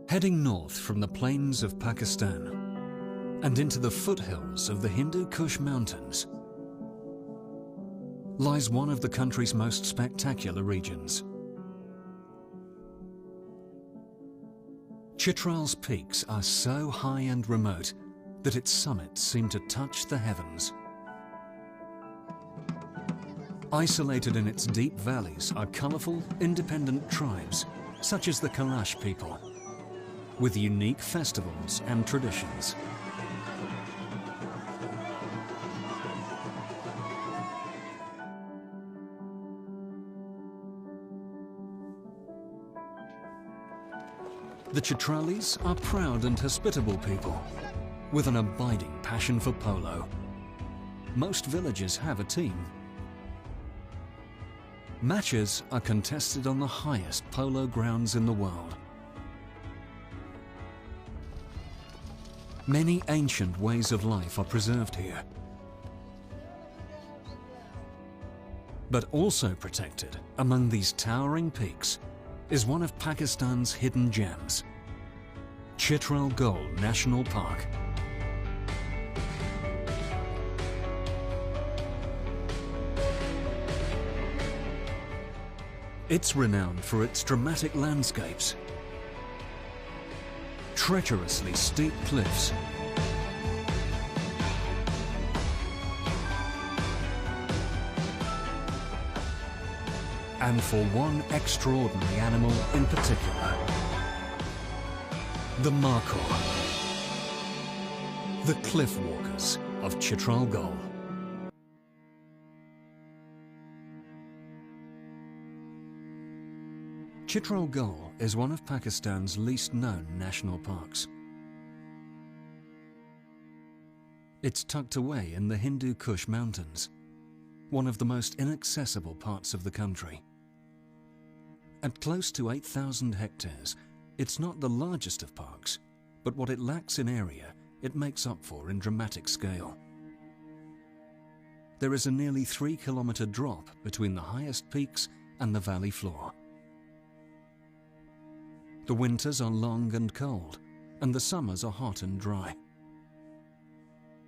Heading north from the plains of Pakistan and into the foothills of the Hindu Kush Mountains lies one of the country's most spectacular regions. Chitral's peaks are so high and remote that its summits seem to touch the heavens. Isolated in its deep valleys are colourful, independent tribes, such as the Kalash people, with unique festivals and traditions. The Chitralis are proud and hospitable people, with an abiding passion for polo. Most villages have a team. Matches are contested on the highest polo grounds in the world. Many ancient ways of life are preserved here, but also protected among these towering peaks is one of Pakistan's hidden gems, Chitral Gol National Park. It's renowned for its dramatic landscapes, treacherously steep cliffs, and for one extraordinary animal in particular, the markhor, the cliff walkers of Chitral Gol. Chitral Gol is one of Pakistan's least known national parks. It's tucked away in the Hindu Kush Mountains, one of the most inaccessible parts of the country. At close to 8,000 hectares, it's not the largest of parks, but what it lacks in area, it makes up for in dramatic scale. There is a nearly 3-kilometer drop between the highest peaks and the valley floor. The winters are long and cold, and the summers are hot and dry.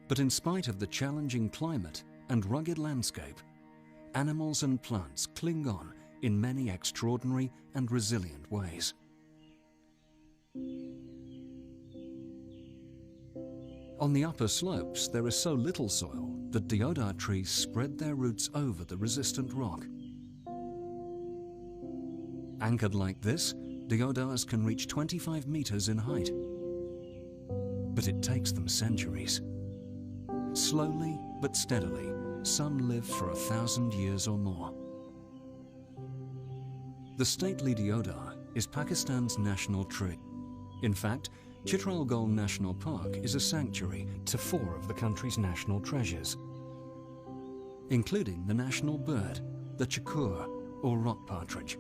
But in spite of the challenging climate and rugged landscape, animals and plants cling on in many extraordinary and resilient ways. On the upper slopes, there is so little soil that deodar trees spread their roots over the resistant rock. Anchored like this, deodars can reach 25 meters in height. But it takes them centuries. Slowly but steadily, some live for 1,000 years or more. The stately deodar is Pakistan's national tree. In fact, Chitral Gol National Park is a sanctuary to 4 of the country's national treasures, including the national bird, the chakur, or rock partridge,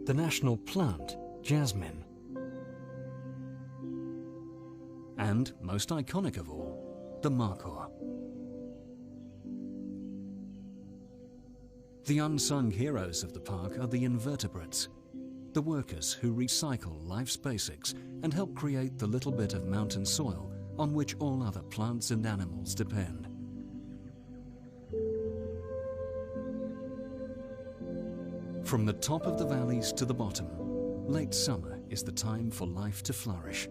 the national plant, jasmine, and, most iconic of all, the markhor. The unsung heroes of the park are the invertebrates, the workers who recycle life's basics and help create the little bit of mountain soil on which all other plants and animals depend. From the top of the valleys to the bottom, late summer is the time for life to flourish.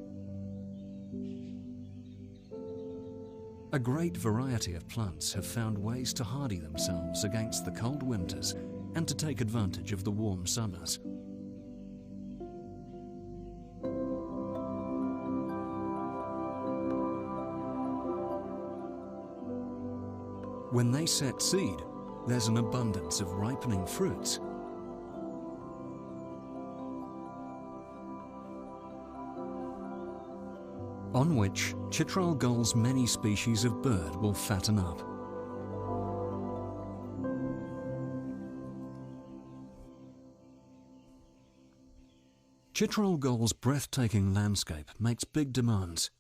A great variety of plants have found ways to hardy themselves against the cold winters and to take advantage of the warm summers. When they set seed, there's an abundance of ripening fruits. On which Chitral Gol's many species of bird will fatten up. Chitral Gol's breathtaking landscape makes big demands,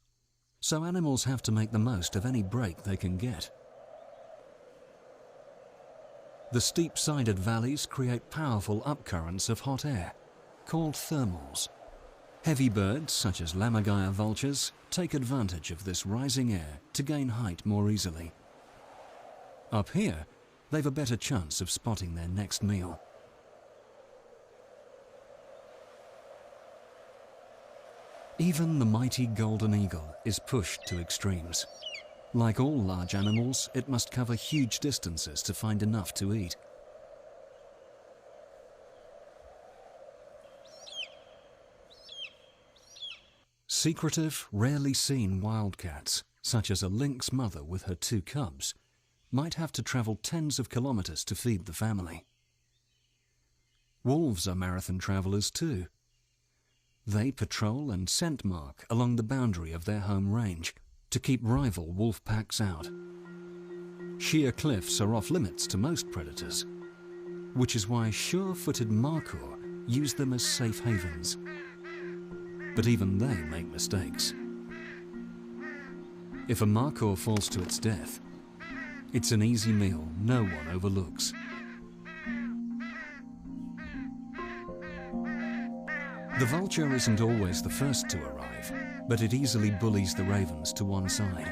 so animals have to make the most of any break they can get. The steep-sided valleys create powerful upcurrents of hot air, called thermals, Heavy birds, such as lammergeier vultures, take advantage of this rising air to gain height more easily. Up here, they've a better chance of spotting their next meal. Even the mighty golden eagle is pushed to extremes. Like all large animals, it must cover huge distances to find enough to eat. Secretive, rarely seen wildcats, such as a lynx mother with her 2 cubs, might have to travel tens of kilometers to feed the family. Wolves are marathon travelers too. They patrol and scent mark along the boundary of their home range to keep rival wolf packs out. Sheer cliffs are off limits to most predators, which is why sure-footed markhor use them as safe havens. But even they make mistakes. If a markhor falls to its death, it's an easy meal no one overlooks. The vulture isn't always the first to arrive, but it easily bullies the ravens to one side.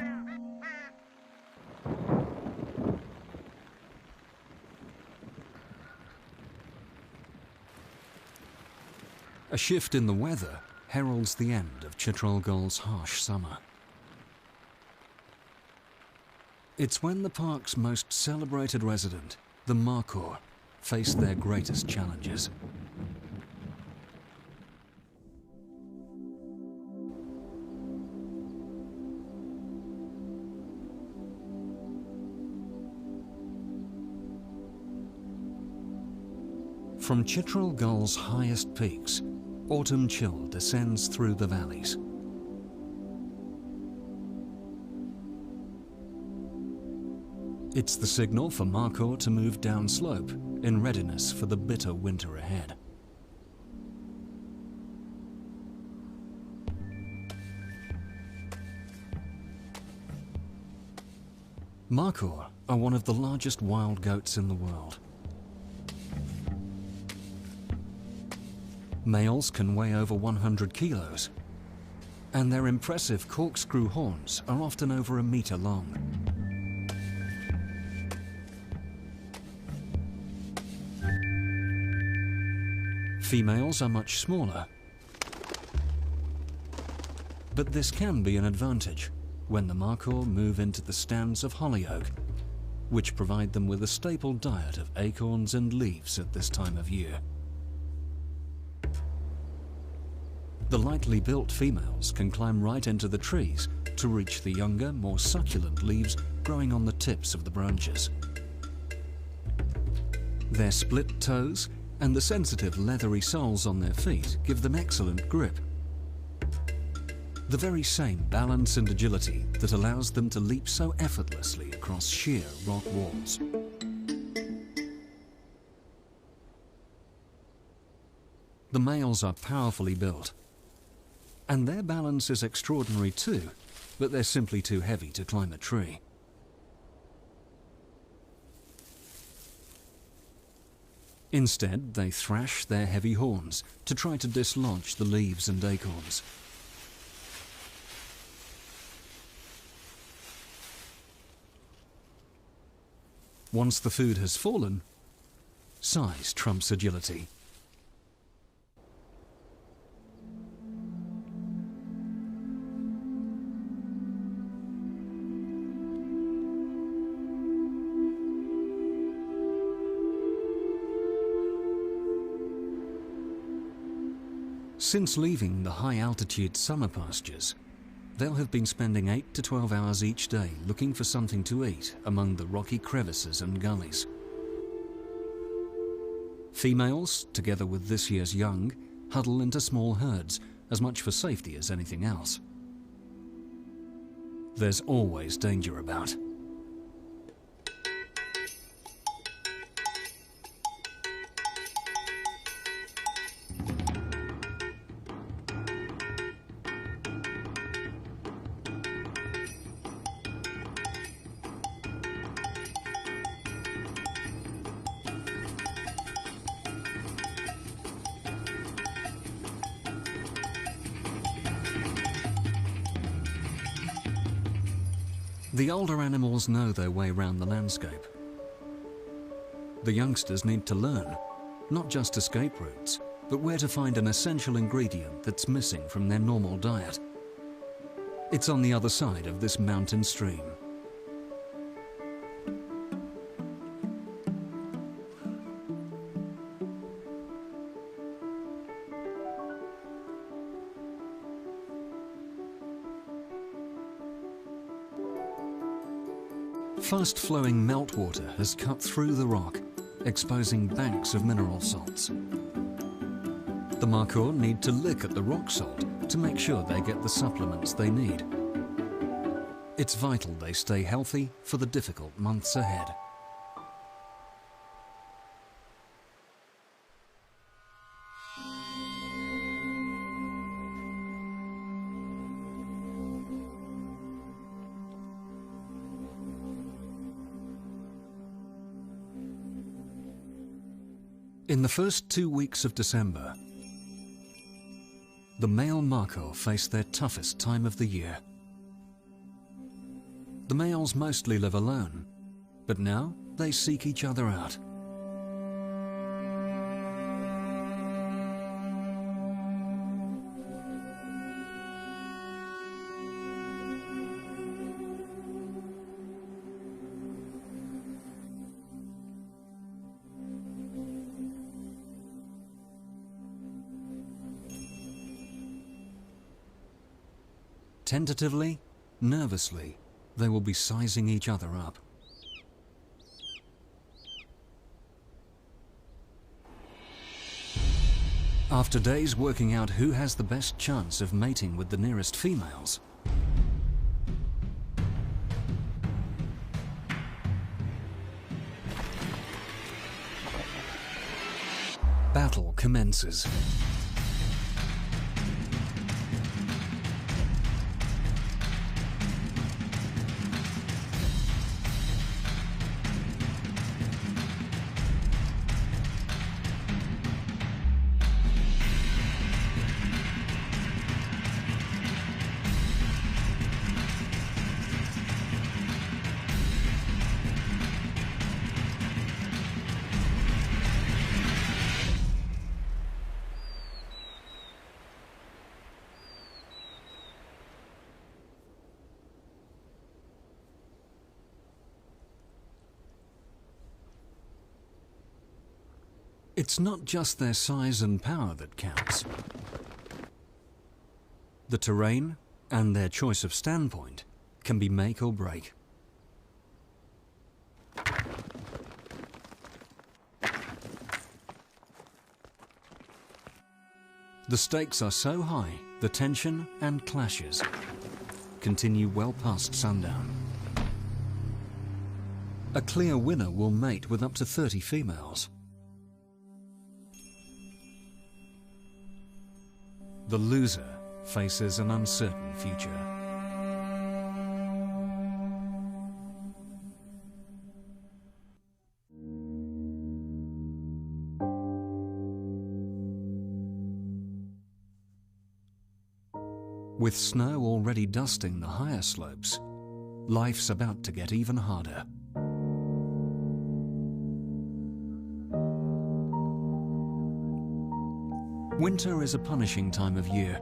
A shift in the weather heralds the end of Chitral Gol's harsh summer. It's when the park's most celebrated resident, the markhor, face their greatest challenges. From Chitral Gol's highest peaks, autumn chill descends through the valleys. It's the signal for markhor to move downslope in readiness for the bitter winter ahead. Markhor are one of the largest wild goats in the world. Males can weigh over 100 kilos, and their impressive corkscrew horns are often over 1 meter long. Females are much smaller, but this can be an advantage when the markhor move into the stands of hollyoak, which provide them with a staple diet of acorns and leaves at this time of year. The lightly built females can climb right into the trees to reach the younger, more succulent leaves growing on the tips of the branches. Their split toes and the sensitive leathery soles on their feet give them excellent grip. The very same balance and agility that allows them to leap so effortlessly across sheer rock walls. The males are powerfully built, and their balance is extraordinary too, but they're simply too heavy to climb a tree. Instead, they thrash their heavy horns to try to dislodge the leaves and acorns. Once the food has fallen, size trumps agility. Since leaving the high-altitude summer pastures, they'll have been spending 8 to 12 hours each day looking for something to eat among the rocky crevices and gullies. Females, together with this year's young, huddle into small herds, as much for safety as anything else. There's always danger about. The older animals know their way round the landscape. The youngsters need to learn, not just escape routes, but where to find an essential ingredient that's missing from their normal diet. It's on the other side of this mountain stream. Fast-flowing meltwater has cut through the rock, exposing banks of mineral salts. The markhor need to lick at the rock salt to make sure they get the supplements they need. It's vital they stay healthy for the difficult months ahead. In the first 2 weeks of December, the male markhor face their toughest time of the year. The males mostly live alone, but now they seek each other out. Tentatively, nervously, they will be sizing each other up. After days working out who has the best chance of mating with the nearest females, battle commences. It's not just their size and power that counts. The terrain and their choice of standpoint can be make or break. The stakes are so high, the tension and clashes continue well past sundown. A clear winner will mate with up to 30 females. The loser faces an uncertain future. With snow already dusting the higher slopes, life's about to get even harder. Winter is a punishing time of year.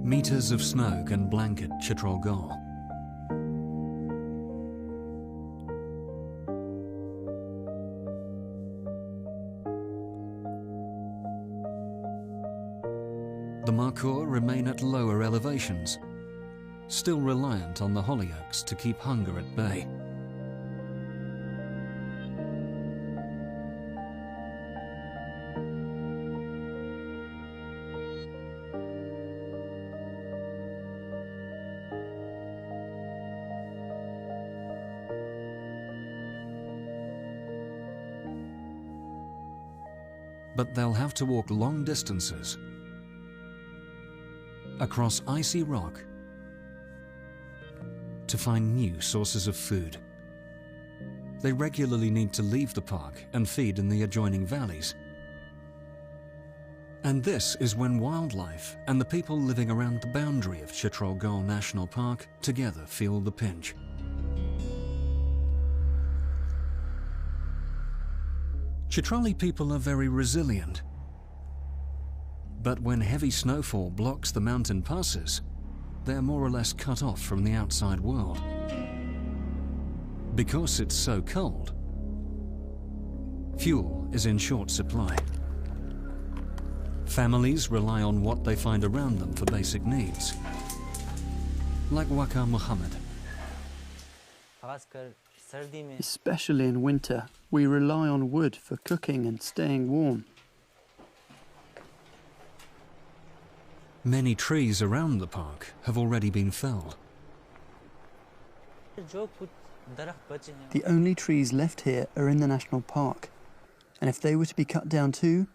Meters of snow can blanket Chitral Gol. The markhor remain at lower elevations, still reliant on the hollyoaks to keep hunger at bay. But they'll have to walk long distances across icy rock to find new sources of food. They regularly need to leave the park and feed in the adjoining valleys. And this is when wildlife and the people living around the boundary of Chitral Gol National Park together feel the pinch. Chitrali people are very resilient. But when heavy snowfall blocks the mountain passes, they're more or less cut off from the outside world. Because it's so cold, fuel is in short supply. Families rely on what they find around them for basic needs, like Waka Muhammad. Especially in winter, we rely on wood for cooking and staying warm. Many trees around the park have already been felled. The only trees left here are in the national park, and if they were to be cut down too,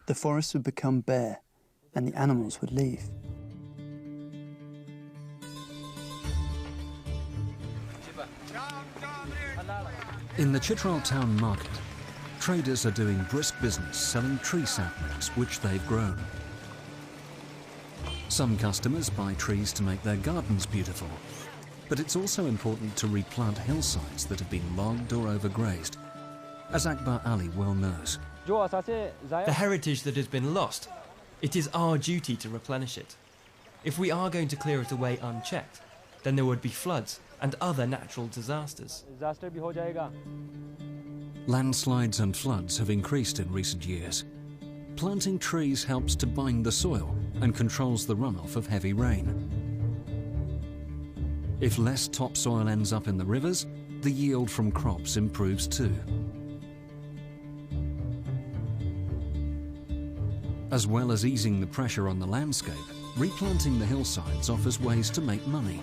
the forest would become bare and the animals would leave. In the Chitral town market, traders are doing brisk business selling tree saplings which they've grown. Some customers buy trees to make their gardens beautiful, but it's also important to replant hillsides that have been logged or overgrazed, as Akbar Ali well knows. The heritage that has been lost, it is our duty to replenish it. If we are going to clear it away unchecked, then there would be floods and other natural disasters. Landslides and floods have increased in recent years. Planting trees helps to bind the soil and controls the runoff of heavy rain. If less topsoil ends up in the rivers, the yield from crops improves too. As well as easing the pressure on the landscape, replanting the hillsides offers ways to make money.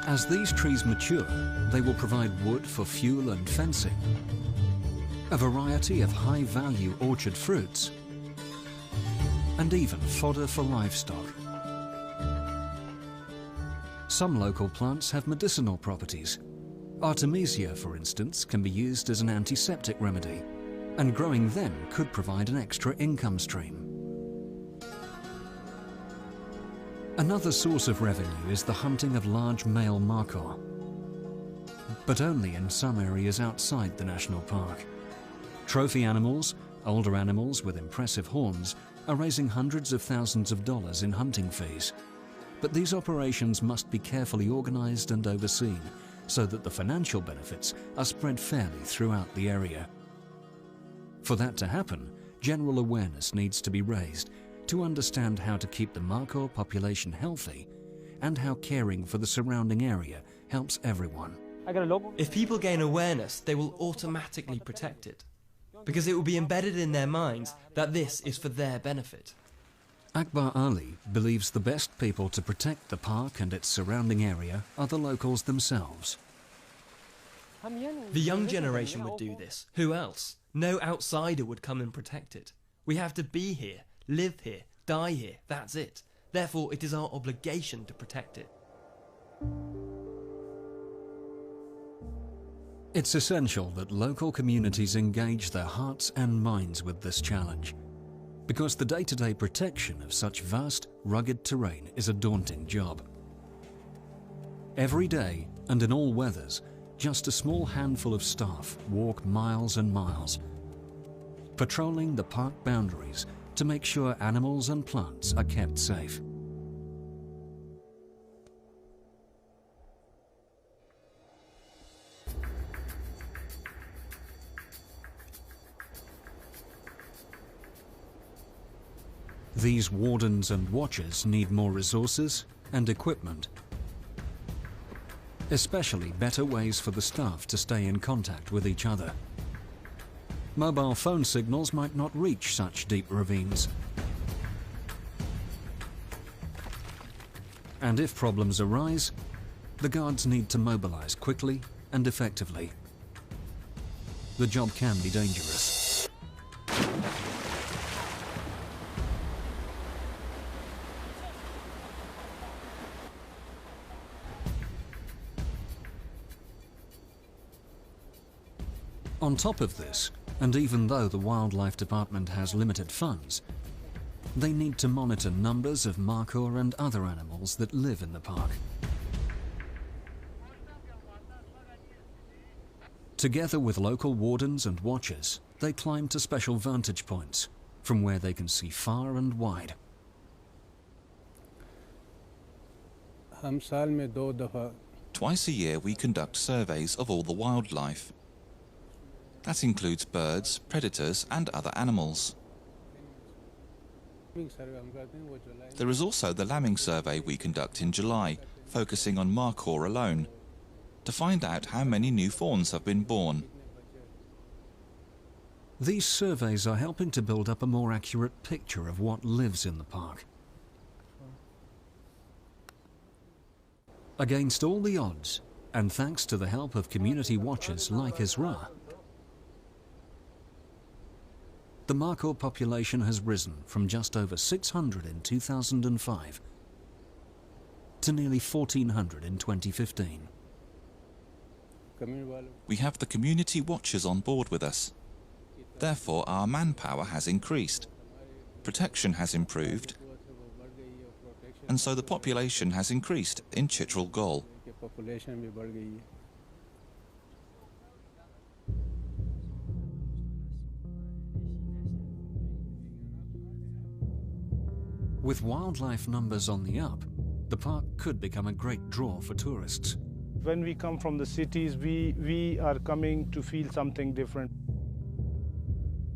As these trees mature, they will provide wood for fuel and fencing, a variety of high-value orchard fruits, and even fodder for livestock. Some local plants have medicinal properties. Artemisia, for instance, can be used as an antiseptic remedy, and growing them could provide an extra income stream. Another source of revenue is the hunting of large male markhor, but only in some areas outside the national park. Trophy animals, older animals with impressive horns, are raising hundreds of thousands of dollars in hunting fees. But these operations must be carefully organized and overseen so that the financial benefits are spread fairly throughout the area. For that to happen, general awareness needs to be raised to understand how to keep the markhor population healthy and how caring for the surrounding area helps everyone. If people gain awareness, they will automatically protect it, because it will be embedded in their minds that this is for their benefit. Akbar Ali believes the best people to protect the park and its surrounding area are the locals themselves. The young generation would do this. Who else? No outsider would come and protect it. We have to be here, live here, die here, that's it. Therefore, it is our obligation to protect it. It's essential that local communities engage their hearts and minds with this challenge, because the day-to-day protection of such vast, rugged terrain is a daunting job. Every day, and in all weathers, just a small handful of staff walk miles and miles, patrolling the park boundaries to make sure animals and plants are kept safe. These wardens and watchers need more resources and equipment, especially better ways for the staff to stay in contact with each other. Mobile phone signals might not reach such deep ravines. And if problems arise, the guards need to mobilize quickly and effectively. The job can be dangerous. On top of this, and even though the Wildlife Department has limited funds, they need to monitor numbers of markhor and other animals that live in the park. Together with local wardens and watchers, they climb to special vantage points from where they can see far and wide. Twice a year we conduct surveys of all the wildlife. That includes birds, predators and other animals. There is also the lambing survey we conduct in July, focusing on markhor alone, to find out how many new fawns have been born. These surveys are helping to build up a more accurate picture of what lives in the park. Against all the odds, and thanks to the help of community watchers like Isra, the markhor population has risen from just over 600 in 2005 to nearly 1,400 in 2015. We have the community watchers on board with us. Therefore, our manpower has increased, protection has improved, and so the population has increased in Chitral Gol. With wildlife numbers on the up, the park could become a great draw for tourists. When we come from the cities, we are coming to feel something different.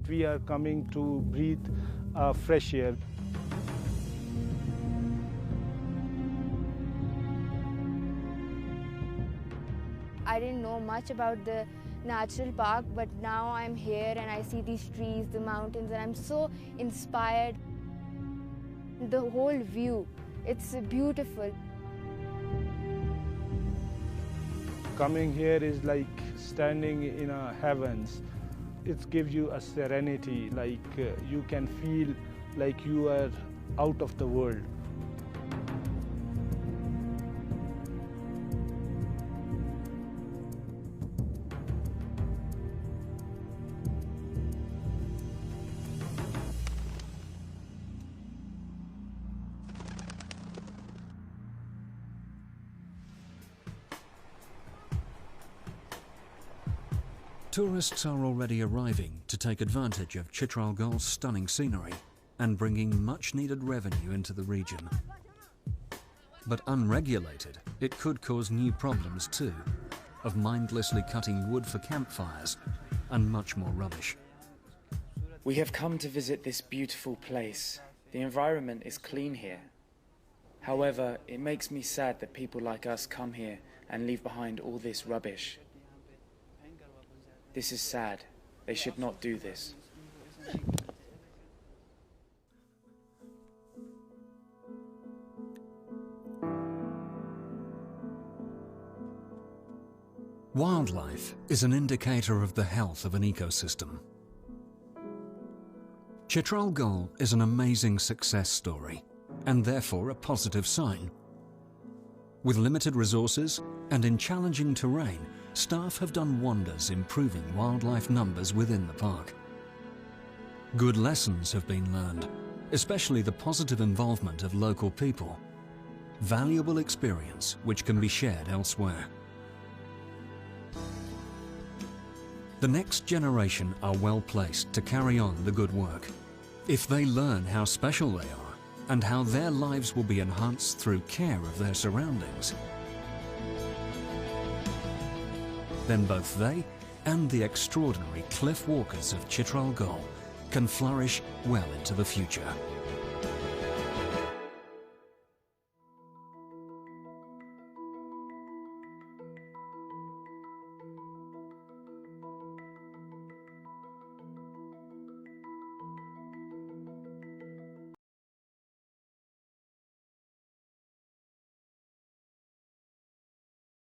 We are coming to breathe fresh air. I didn't know much about the natural park, but now I'm here and I see these trees, the mountains, and I'm so inspired. The whole view, it's beautiful. Coming here is like standing in a heavens. It gives you a serenity, like you can feel like you are out of the world. Tourists are already arriving to take advantage of Chitral Gol's stunning scenery and bringing much-needed revenue into the region. But unregulated, it could cause new problems too, of mindlessly cutting wood for campfires and much more rubbish. We have come to visit this beautiful place. The environment is clean here. However, it makes me sad that people like us come here and leave behind all this rubbish. This is sad. They should not do this. Wildlife is an indicator of the health of an ecosystem. Chitral Gol is an amazing success story, and therefore a positive sign. With limited resources and in challenging terrain, staff have done wonders improving wildlife numbers within the park. Good lessons have been learned, especially the positive involvement of local people. Valuable experience which can be shared elsewhere. The next generation are well placed to carry on the good work. If they learn how special they are and how their lives will be enhanced through care of their surroundings, then both they and the extraordinary cliff walkers of Chitral Gol can flourish well into the future.